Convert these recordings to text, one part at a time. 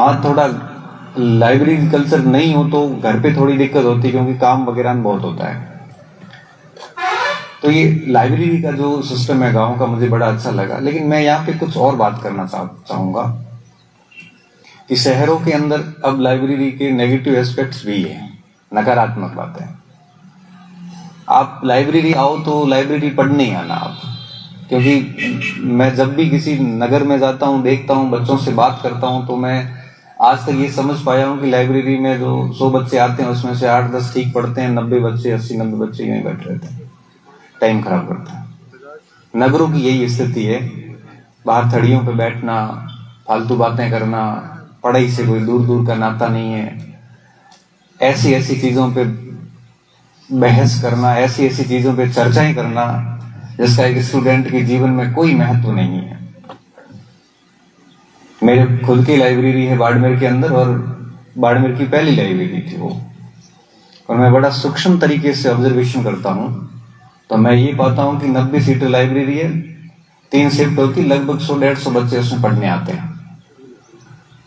हाँ, थोड़ा library culture नहीं हो तो घर पे थोड़ी दिक्कत होती है, क्योंकि काम वगैरह बहुत होता है। तो ये लाइब्रेरी का जो सिस्टम है गांव का मुझे बड़ा अच्छा लगा। लेकिन मैं यहाँ पे कुछ और बात करना चाहूंगा कि शहरों के अंदर अब लाइब्रेरी के नेगेटिव एस्पेक्ट्स भी है, नकारात्मक बात है। आप लाइब्रेरी आओ तो लाइब्रेरी पढ़ने ही आना आप, क्योंकि मैं जब भी किसी नगर में जाता हूँ, देखता हूँ, बच्चों से बात करता हूँ, तो मैं आज तक ये समझ पाया हूँ कि लाइब्रेरी में जो 100 बच्चे आते हैं उसमें से 8-10 ठीक पढ़ते हैं, 90 बच्चे 80-90 बच्चे यहीं बैठे रहते हैं, टाइम खराब करते हैं। नगरों की यही स्थिति है, बाहर थड़ियों पे बैठना, फालतू बातें करना, पढ़ाई से कोई दूर दूर का नाता नहीं है, ऐसी ऐसी चीजों पे बहस करना, ऐसी ऐसी चीजों पे चर्चाएं करना जिसका एक स्टूडेंट के जीवन में कोई महत्व नहीं है। मेरे खुद की लाइब्रेरी है बाड़मेर के अंदर, और बाड़मेर की पहली लाइब्रेरी थी वो, और मैं बड़ा सूक्ष्म तरीके से ऑब्जर्वेशन करता हूं तो मैं ये पाता हूं कि 90 सीटर लाइब्रेरी है, 3 शिफ्ट होती, लगभग 100-150 बच्चे उसमें पढ़ने आते हैं।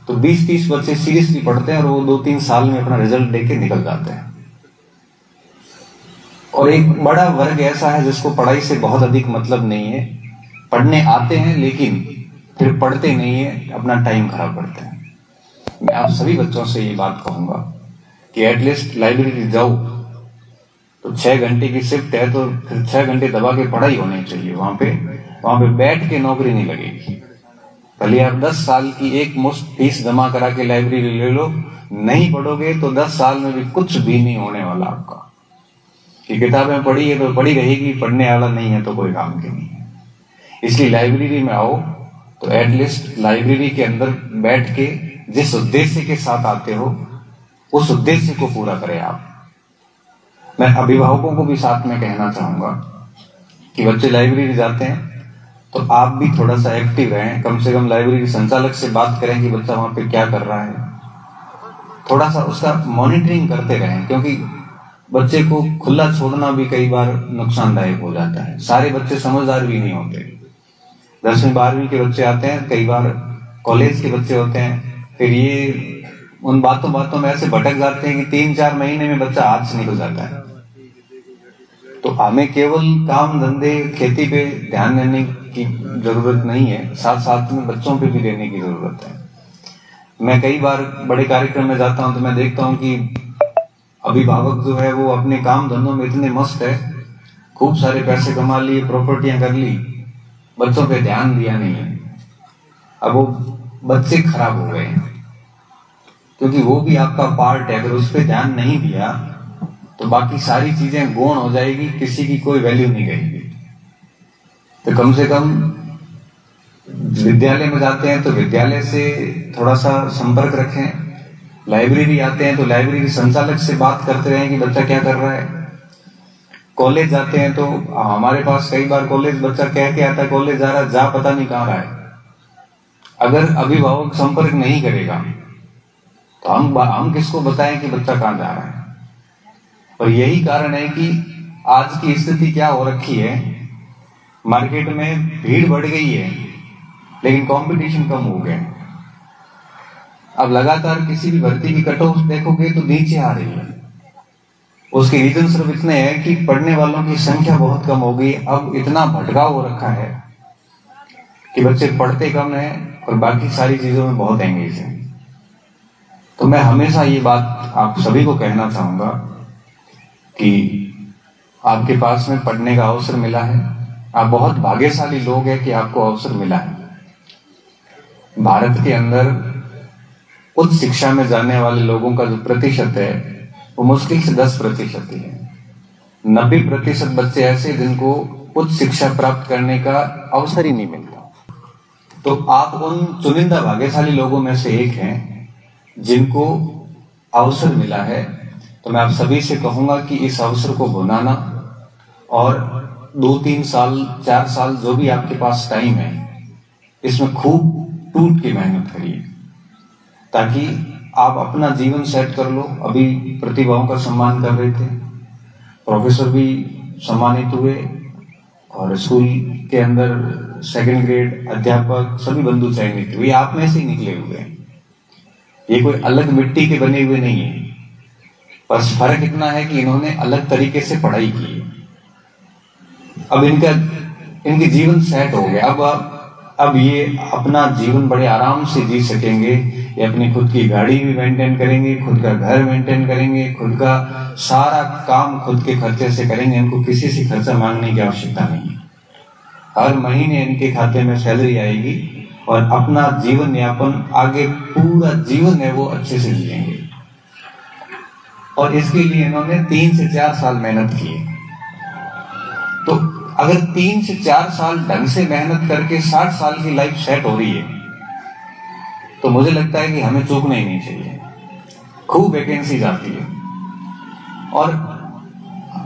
तो 20-30 बच्चे सीरियसली पढ़ते हैं और वो 2-3 साल में अपना रिजल्ट लेके निकल जाते हैं। और एक बड़ा वर्ग ऐसा है जिसको पढ़ाई से बहुत अधिक मतलब नहीं है, पढ़ने आते हैं लेकिन फिर पढ़ते नहीं है, अपना टाइम खराब करते हैं। मैं आप सभी बच्चों से ये बात कहूंगा कि एटलीस्ट लाइब्रेरी जाओ, तो 6 घंटे की शिफ्ट है तो फिर 6 घंटे दबा के पढ़ाई होनी चाहिए। वहां पे बैठ के नौकरी नहीं लगेगी। भले आप 10 साल की एक मुश्त फीस जमा करा के लाइब्रेरी ले लो, नहीं पढ़ोगे तो 10 साल में भी कुछ भी नहीं होने वाला आपका। कि किताबें पढ़ी है तो पढ़ी रहेगी, पढ़ने वाला नहीं है तो कोई काम की नहीं है। इसलिए लाइब्रेरी में आओ तो एटलीस्ट लाइब्रेरी के अंदर बैठ के जिस उद्देश्य के साथ आते हो उस उद्देश्य को पूरा करें आप। मैं अभिभावकों को भी साथ में कहना चाहूंगा कि बच्चे लाइब्रेरी जाते हैं तो आप भी थोड़ा सा एक्टिव रहें, कम से कम लाइब्रेरी संचालक से बात करें कि बच्चा वहां पे क्या कर रहा है, थोड़ा सा उसका मॉनिटरिंग करते रहें, क्योंकि बच्चे को खुला छोड़ना भी कई बार नुकसानदायक हो जाता है। सारे बच्चे समझदार भी नहीं होते। 10वीं 12वीं के बच्चे आते हैं, कई बार कॉलेज के बच्चे होते हैं, फिर ये उन बातों में ऐसे भटक जाते हैं कि 3-4 महीने में बच्चा हाथ से निकल जाता है। तो हमें केवल काम धंधे खेती पे ध्यान देने की जरूरत नहीं है, साथ साथ में बच्चों पे भी देने की जरूरत है। मैं कई बार बड़े कार्यक्रम में जाता हूं तो मैं देखता हूं कि अभिभावक जो है वो अपने काम धंधों में इतने मस्त है, खूब सारे पैसे कमा लिए, प्रॉपर्टियां कर ली, बच्चों पे ध्यान दिया नहीं है। अब वो बच्चे खराब हो गए, क्योंकि वो भी आपका पार्ट है। अगर उस पर ध्यान नहीं दिया तो बाकी सारी चीजें गौण हो जाएगी, किसी की कोई वैल्यू नहीं रहेगी। तो कम से कम विद्यालय में जाते हैं तो विद्यालय से थोड़ा सा संपर्क रखें, लाइब्रेरी आते हैं तो लाइब्रेरी संचालक से बात करते रहें कि बच्चा क्या कर रहा है। कॉलेज जाते हैं तो हमारे पास कई बार कॉलेज बच्चा कह के आता है कॉलेज जा रहा है, जा पता नहीं कहाँ रहा है। अगर अभिभावक संपर्क नहीं करेगा तो हम किसको बताएं कि बच्चा कहाँ जा रहा है। और यही कारण है कि आज की स्थिति क्या हो रखी है, मार्केट में भीड़ बढ़ गई है लेकिन कंपटीशन कम हो गया। अब लगातार किसी भी भर्ती की कट ऑफ देखोगे तो नीचे आ रही है। उसके रीजन सिर्फ इतने हैं कि पढ़ने वालों की संख्या बहुत कम हो गई। अब इतना भटकाव हो रखा है कि बच्चे पढ़ते कम हैं और बाकी सारी चीजों में बहुत एंगेज हैं। तो मैं हमेशा ये बात आप सभी को कहना चाहूंगा कि आपके पास में पढ़ने का अवसर मिला है, आप बहुत भाग्यशाली लोग हैं कि आपको अवसर मिला है। भारत के अंदर उच्च शिक्षा में जाने वाले लोगों का जो प्रतिशत है वो मुश्किल से 10% ही है। 90% बच्चे ऐसे जिनको उच्च शिक्षा प्राप्त करने का अवसर ही नहीं मिलता। तो आप उन चुनिंदा भाग्यशाली लोगों में से एक हैं जिनको अवसर मिला है। तो मैं आप सभी से कहूंगा कि इस अवसर को भुनाना और 2-3 साल 4 साल जो भी आपके पास टाइम है इसमें खूब टूट के मेहनत करिए ताकि आप अपना जीवन सेट कर लो। अभी प्रतिभाओं का सम्मान कर रहे थे, प्रोफेसर भी सम्मानित हुए और स्कूल के अंदर 2nd ग्रेड अध्यापक सभी बंधु चयनित हुए, आप में से ही निकले हुए हैं। ये कोई अलग मिट्टी के बने हुए नहीं है, बस फर्क इतना है कि इन्होंने अलग तरीके से पढ़ाई की। अब इनके जीवन सेट हो गया। अब ये अपना जीवन बड़े आराम से जी सकेंगे। ये अपनी खुद की गाड़ी भी मेंटेन करेंगे, खुद का घर मेंटेन करेंगे, खुद का सारा काम खुद के खर्चे से करेंगे। इनको किसी से खर्चा मांगने की आवश्यकता नहीं है। हर महीने इनके खाते में सैलरी आएगी और अपना जीवन यापन आगे पूरा जीवन है वो अच्छे से जिएंगे। और इसके लिए इन्होंने 3 से 4 साल मेहनत की है। तो अगर 3 से 4 साल ढंग से मेहनत करके 60 साल की लाइफ सेट हो रही है, तो मुझे लगता है कि हमें चूकना ही नहीं चाहिए। खूब वैकेंसीज आती है और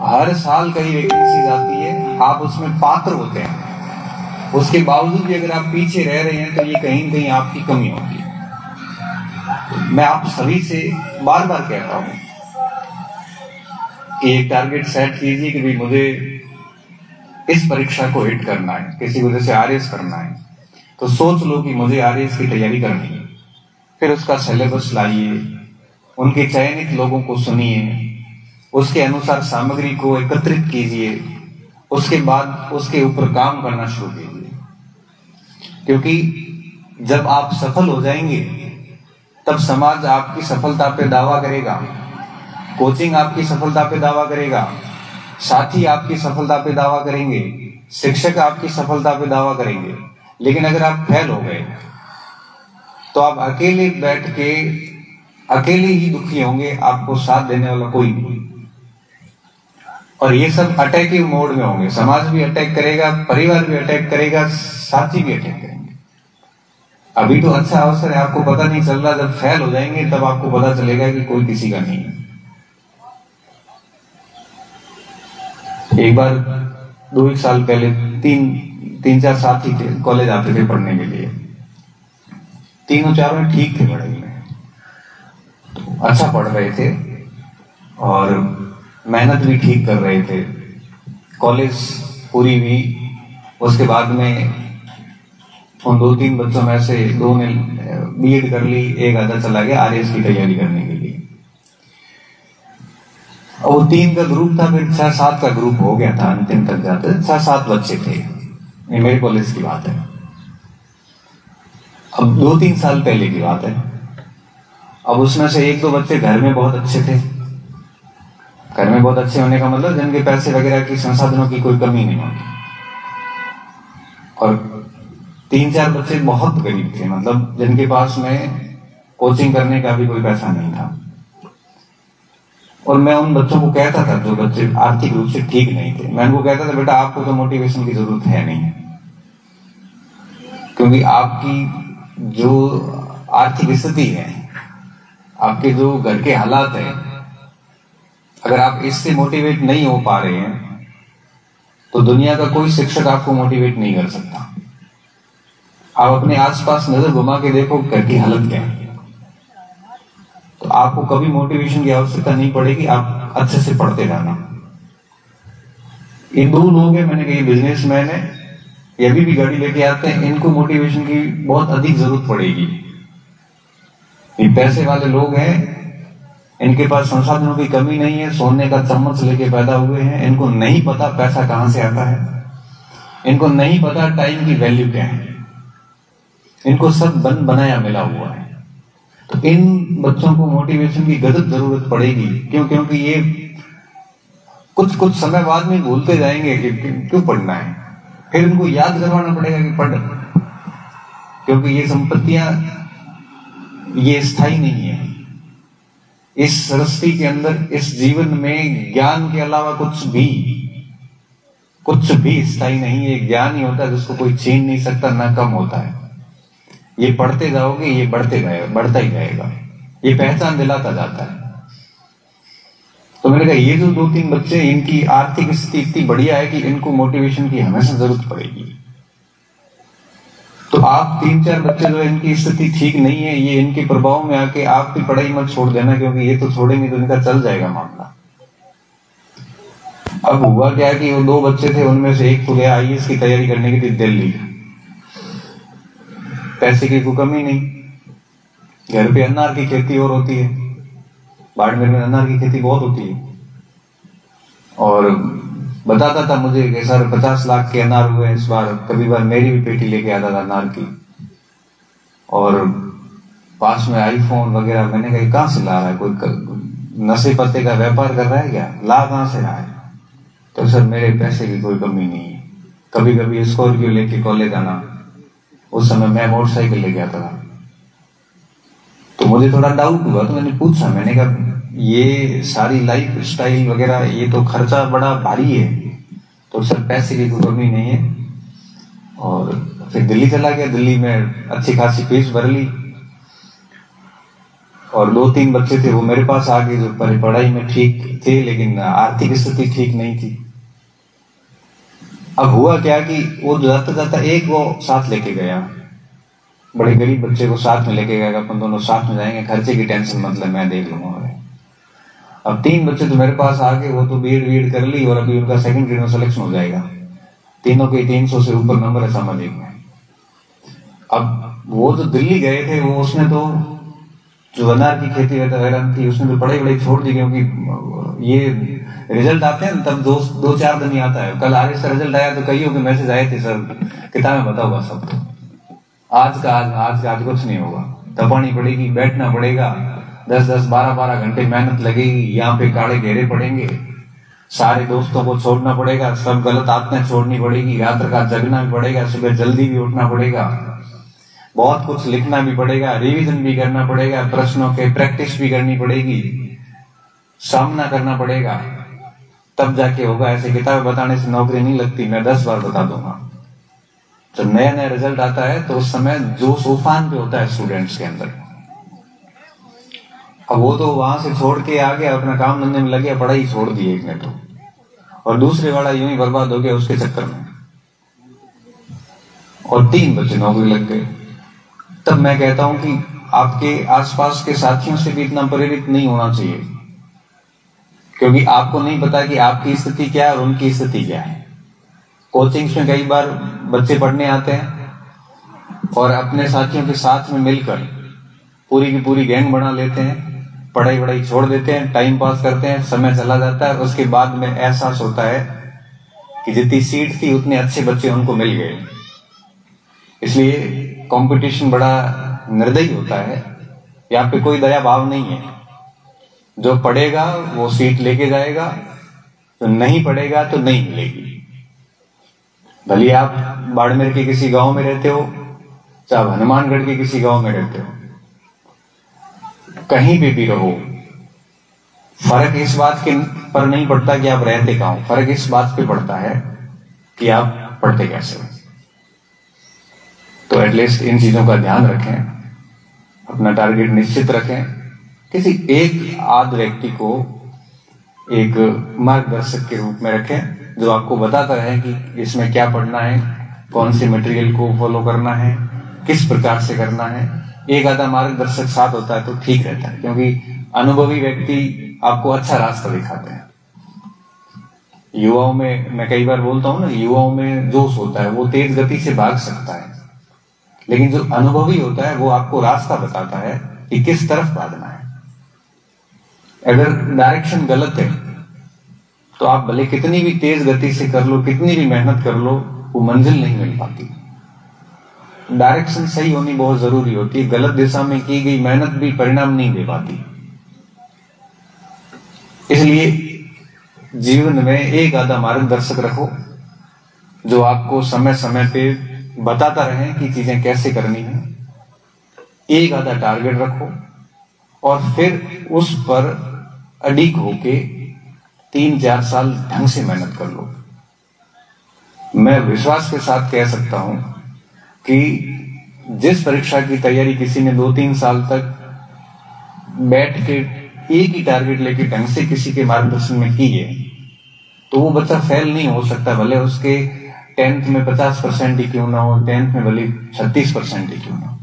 हर साल कई वैकेंसीज आती है, आप उसमें पात्र होते हैं। उसके बावजूद भी अगर आप पीछे रह रहे हैं तो ये कहीं न कहीं आपकी कमी होगी। मैं आप सभी से बार बार कहता हूं कि एक टारगेट सेट कीजिए कि भाई मुझे इस परीक्षा को हिट करना है, किसी वजह से आरएस करना है, तो सोच लो कि मुझे आरएस की तैयारी करनी है। फिर उसका सिलेबस लाइए, उनके चयनित लोगों को सुनिए, उसके अनुसार सामग्री को एकत्रित कीजिए, उसके बाद उसके ऊपर काम करना शुरू कीजिए। क्योंकि जब आप सफल हो जाएंगे तब समाज आपकी सफलता पे दावा करेगा, कोचिंग आपकी सफलता पे दावा करेगा, साथी आपकी सफलता पे दावा करेंगे, शिक्षक आपकी सफलता पे दावा करेंगे। लेकिन अगर आप फेल हो गए तो आप अकेले बैठ के अकेले ही दुखी होंगे, आपको साथ देने वाला कोई नहीं। और ये सब अटैकिंग मोड में होंगे, समाज भी अटैक करेगा, परिवार भी अटैक करेगा, साथी भी अटैक करेंगे। अभी तो अच्छा अवसर है, आपको पता नहीं चल रहा, जब फेल हो जाएंगे तब आपको पता चलेगा कि कोई किसी का नहीं है। एक बार 2-1 साल पहले 3-4 साथी थे, कॉलेज आते थे पढ़ने के लिए। तीनों चारों ठीक थे पढ़ाई में, तो अच्छा पढ़ रहे थे और मेहनत भी ठीक कर रहे थे। कॉलेज पूरी हुई, उसके बाद में उन 2-3 बच्चों में से 2 ने बीएड कर ली, एक आधा चला गया आरएस की तैयारी करने के लिए। और वो 3 का ग्रुप था, फिर 6-7 का ग्रुप हो गया था। अंतिम तक जाते 6-7 बच्चे थे, ये मेरे कॉलेज की बात है। अब 2-3 साल पहले की बात है। अब उसमें से 1-2 बच्चे घर में बहुत अच्छे थे। घर में बहुत अच्छे होने का मतलब जिनके पैसे वगैरह की, संसाधनों की कोई कमी नहीं होती। और 3-4 बच्चे बहुत गरीब थे, मतलब जिनके पास में कोचिंग करने का भी कोई पैसा नहीं था। और मैं उन बच्चों को कहता था, जो बच्चे आर्थिक रूप से ठीक नहीं थे, मैं उनको कहता था बेटा आपको तो मोटिवेशन की जरूरत है नहीं, क्योंकि आपकी जो आर्थिक स्थिति है, आपके जो घर के हालात है, अगर आप इससे मोटिवेट नहीं हो पा रहे हैं तो दुनिया का कोई शिक्षक आपको मोटिवेट नहीं कर सकता। आप अपने आसपास नजर घुमा के देखो घर की हालत क्या है, तो आपको कभी मोटिवेशन की आवश्यकता नहीं पड़ेगी। आप अच्छे से पढ़ते रहना। ये 2 लोग हैं, मैंने कहा बिजनेसमैन है, ये अभी भी गाड़ी लेके आते हैं, इनको मोटिवेशन की बहुत अधिक जरूरत पड़ेगी। ये पैसे वाले लोग हैं, इनके पास संसाधनों की कमी नहीं है, सोने का चम्मच लेके पैदा हुए हैं, इनको नहीं पता पैसा कहां से आता है, इनको नहीं पता टाइम की वैल्यू क्या है, इनको सब बन बनाया मिला हुआ है। तो इन बच्चों को मोटिवेशन की गजब जरूरत पड़ेगी। क्योंकि ये कुछ समय बाद में भूलते जाएंगे कि क्यों पढ़ना है, फिर इनको याद करवाना पड़ेगा कि पढ़, क्योंकि ये संपत्तियां ये स्थायी नहीं है। इस सृष्टि के अंदर, इस जीवन में ज्ञान के अलावा कुछ भी स्थायी नहीं है। ज्ञान ही होता है जिसको कोई छीन नहीं सकता, ना कम होता है। ये पढ़ते जाओगे, ये बढ़ता ही जाएगा, ये पहचान दिलाता जाता है। तो मैंने कहा ये जो 2-3 बच्चे, इनकी आर्थिक स्थिति इतनी बढ़िया है कि इनको मोटिवेशन की हमेशा जरूरत पड़ेगी। तो आप 3-4 बच्चे जो इनकी स्थिति ठीक नहीं है, ये इनके प्रभाव में आके आप भी पढ़ाई मत छोड़ देना, क्योंकि ये तो छोड़ेंगे तो इनका चल जाएगा मामला। अब हुआ क्या कि वो 2 बच्चे थे, उनमें से एक तो गया आईएएस की तैयारी करने के लिए दिल्ली, पैसे की कोई कमी नहीं, घर पे अनार की खेती और होती है, बाड़मेर में अनार की खेती बहुत होती है। और बताता था मुझे कि सर 50 लाख के अनार हुए इस बार। कभी बार मेरी भी पेटी लेके आता था अनार की, और पास में आईफोन वगैरह। मैंने कहा कहां से ला रहा है, कोई नशे पत्ते का व्यापार कर रहा है क्या, ला कहां से रहा है? तो सर मेरे पैसे की कोई कमी नहीं है। कभी कभी स्कॉर्पियो लेके कॉलेज आना, उस समय मैं मोटरसाइकिल लेके आता था। तो मुझे थोड़ा डाउट हुआ, तो मैंने पूछा, मैंने कहा ये सारी लाइफ स्टाइल वगैरह ये तो खर्चा बड़ा भारी है। तो सर पैसे की कोई कमी नहीं है। और फिर दिल्ली चला गया, दिल्ली में अच्छी खासी फीस भर ली, और 2-3 बच्चे थे वो मेरे पास आ गए जो पढ़ाई में ठीक थे लेकिन आर्थिक स्थिति ठीक नहीं थी। अब हुआ क्या कि वो जाता जाता एक वो साथ लेके गया, बड़े गरीब बच्चे को साथ में लेके गया, अपन दोनों साथ में जाएंगे, खर्चे की टेंशन मतलब मैं देख लूंगा। अब 3 बच्चे तो मेरे पास आ गए, वो तो बीएड कर ली और अभी उनका सेकंड ग्रेड में सिलेक्शन हो जाएगा। तीनों के 300 से ऊपर नंबर है सामाजिक में। अब वो जो दिल्ली गए थे वो उसने तो जो अनार की खेती वगैरह थी उसने तो पढ़ाई छोड़ दी, क्योंकि ये रिजल्ट आते हैं तब 2-4 दिन ही आता है। कल आरएस का रिजल्ट आया तो कईयों के मैसेज आए थे, सर किताबें बताओगा सब, तो आज का कुछ नहीं होगा, तपानी पड़ेगी, बैठना पड़ेगा, 10-10, 12-12 घंटे मेहनत लगेगी, यहाँ पे काले घेरे पड़ेंगे, सारे दोस्तों को छोड़ना पड़ेगा, सब गलत आदतें छोड़नी पड़ेगी, रात का जगना भी पड़ेगा, सुबह जल्दी भी उठना पड़ेगा, बहुत कुछ लिखना भी पड़ेगा, रिवीजन भी करना पड़ेगा, प्रश्नों के प्रैक्टिस भी करनी पड़ेगी, सामना करना पड़ेगा, तब जाके होगा। ऐसे किताबें बताने से नौकरी नहीं लगती, मैं 10 बार बता दूंगा। तो नया नया रिजल्ट आता है तो उस समय जोश उफान पे होता है स्टूडेंट्स के अंदर। अब वो तो वहां से छोड़ के आ गया, अपना काम धंधे में लगे, पढ़ाई छोड़ दी एक ने तो, और दूसरे वाला यूं ही बर्बाद हो गया उसके चक्कर में, और 3 बच्चे नौकरी लग गए। तब मैं कहता हूं कि आपके आसपास के साथियों से भी इतना प्रेरित नहीं होना चाहिए, क्योंकि आपको नहीं पता कि आपकी स्थिति क्या है और उनकी स्थिति क्या है। कोचिंग्स में कई बार बच्चे पढ़ने आते हैं और अपने साथियों के साथ में मिलकर पूरी की पूरी गैंग बना लेते हैं, पढ़ाई छोड़ देते हैं, टाइम पास करते हैं, समय चला जाता है, उसके बाद में एहसास होता है कि जितनी सीट थी उतने अच्छे बच्चे उनको मिल गए। इसलिए कंपटीशन बड़ा निर्दयी होता है, यहाँ पे कोई दया भाव नहीं है। जो पढ़ेगा वो सीट लेके जाएगा, तो नहीं पढ़ेगा तो नहीं मिलेगी। भले आप बाड़मेर के किसी गांव में रहते हो, चाहे हनुमानगढ़ के किसी गांव में रहते हो, कहीं पे भी रहो, फर्क इस बात के पर नहीं पड़ता कि आप रहते कहां हो, फर्क इस बात पे पड़ता है कि आप पढ़ते कैसे हो। तो एटलीस्ट इन चीजों का ध्यान रखें, अपना टारगेट निश्चित रखें, किसी एक आध व्यक्ति को एक मार्गदर्शक के रूप में रखें जो आपको बताता रहे कि इसमें क्या पढ़ना है, कौन से मटेरियल को फॉलो करना है, किस प्रकार से करना है। एक आधा मार्गदर्शक साथ होता है तो ठीक रहता है, क्योंकि अनुभवी व्यक्ति आपको अच्छा रास्ता दिखाते हैं। युवाओं में मैं कई बार बोलता हूं ना, युवाओं में जोश होता है, वो तेज गति से भाग सकता है, लेकिन जो अनुभवी होता है वो आपको रास्ता बताता है कि किस तरफ भागना है। अगर डायरेक्शन गलत है तो आप भले कितनी भी तेज गति से कर लो, कितनी भी मेहनत कर लो, वो मंजिल नहीं मिल पाती। डायरेक्शन सही होनी बहुत जरूरी होती है, गलत दिशा में की गई मेहनत भी परिणाम नहीं दे पाती। इसलिए जीवन में एक आधा मार्गदर्शक रखो जो आपको समय समय पे बताता रहे कि चीजें कैसे करनी है। एक आधा टारगेट रखो और फिर उस पर अडिग होके 3-4 साल ढंग से मेहनत कर लो। मैं विश्वास के साथ कह सकता हूं कि जिस परीक्षा की तैयारी किसी ने 2-3 साल तक बैठ के एक ही टारगेट लेके ढंग से किसी के मार्गदर्शन में की है, तो वो बच्चा फेल नहीं हो सकता, भले उसके 10th में 50% ही क्यों ना हो, 10th में भले 36% ही क्यों ना हो।